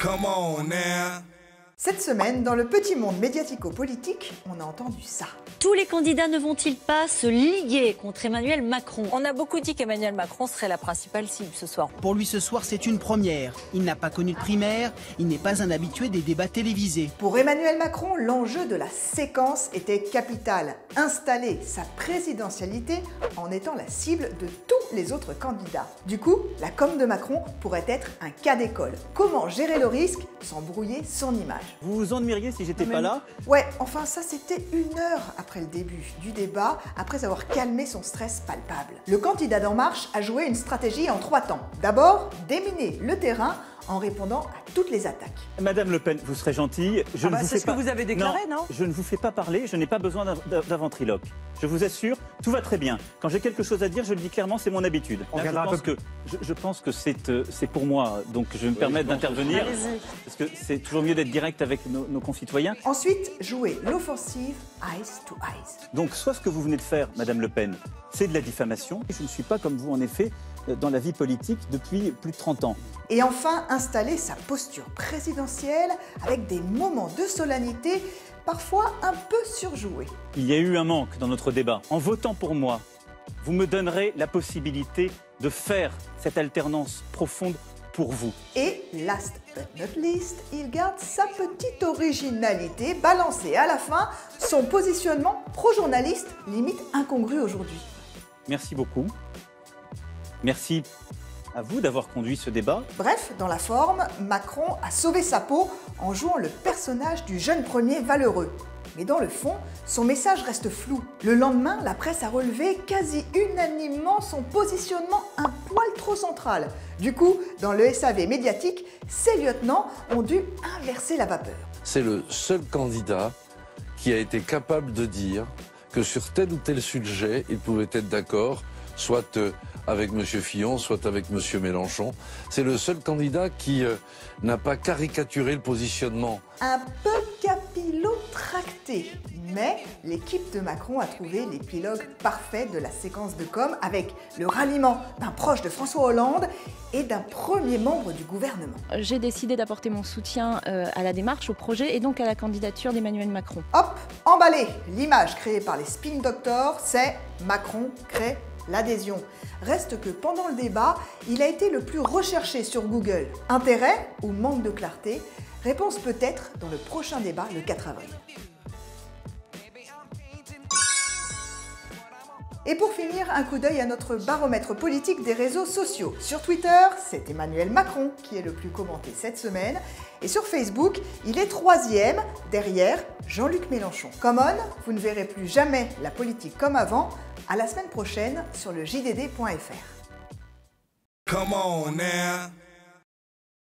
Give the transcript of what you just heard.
Come on now. Cette semaine, dans le petit monde médiatico-politique, on a entendu ça. Tous les candidats ne vont-ils pas se liguer contre Emmanuel Macron? On a beaucoup dit qu'Emmanuel Macron serait la principale cible ce soir. Pour lui ce soir, c'est une première. Il n'a pas connu de primaire, il n'est pas un habitué des débats télévisés. Pour Emmanuel Macron, l'enjeu de la séquence était capital. Installer sa présidentialité en étant la cible de tous les autres candidats. Du coup, la com de Macron pourrait être un cas d'école. Comment gérer le risque sans brouiller son image? Vous vous ennuyeriez si j'étais pas là? Ouais, enfin ça c'était une heure après le début du débat, après avoir calmé son stress palpable. Le candidat d'En Marche a joué une stratégie en 3 temps. D'abord, déminer le terrain en répondant à toutes les attaques. Madame Le Pen, vous serez gentille. C'est ce que vous avez déclaré, non? Je ne vous fais pas parler, je n'ai pas besoin d'un ventriloque. Je vous assure, tout va très bien. Quand j'ai quelque chose à dire, je le dis clairement, c'est mon habitude. Là, je pense que c'est pour moi, donc je vais me permettre d'intervenir. Parce que c'est toujours mieux d'être direct avec nos concitoyens. Ensuite, jouer l'offensive eyes to eyes. Donc, soit ce que vous venez de faire, Madame Le Pen, c'est de la diffamation. Je ne suis pas comme vous, en effet, dans la vie politique depuis plus de 30 ans. Et enfin, installer sa posture présidentielle avec des moments de solennité parfois un peu surjoués. Il y a eu un manque dans notre débat. En votant pour moi, vous me donnerez la possibilité de faire cette alternance profonde pour vous. Et last but not least, il garde sa petite originalité balancée à la fin, son positionnement pro-journaliste limite incongru aujourd'hui. Merci beaucoup. Merci à vous d'avoir conduit ce débat. Bref, dans la forme, Macron a sauvé sa peau en jouant le personnage du jeune premier valeureux. Mais dans le fond, son message reste flou. Le lendemain, la presse a relevé quasi unanimement son positionnement un poil trop central. Du coup, dans le SAV médiatique, ces lieutenants ont dû inverser la vapeur. C'est le seul candidat qui a été capable de dire que sur tel ou tel sujet, il pouvait être d'accord, soit avec M. Fillon, soit avec M. Mélenchon. C'est le seul candidat qui n'a pas caricaturé le positionnement. Un peu capillotracté, mais l'équipe de Macron a trouvé l'épilogue parfait de la séquence de com avec le ralliement d'un proche de François Hollande et d'un premier membre du gouvernement. J'ai décidé d'apporter mon soutien à la démarche, au projet et donc à la candidature d'Emmanuel Macron. Hop, emballé! L'image créée par les spin doctors, c'est Macron crée l'adhésion. Reste que pendant le débat, il a été le plus recherché sur Google. Intérêt ou manque de clarté? Réponse peut-être dans le prochain débat le 4 avril. Et pour finir, un coup d'œil à notre baromètre politique des réseaux sociaux. Sur Twitter, c'est Emmanuel Macron qui est le plus commenté cette semaine. Et sur Facebook, il est 3e, derrière Jean-Luc Mélenchon. Come on, vous ne verrez plus jamais la politique comme avant. À la semaine prochaine sur le JDD.fr. Come on now.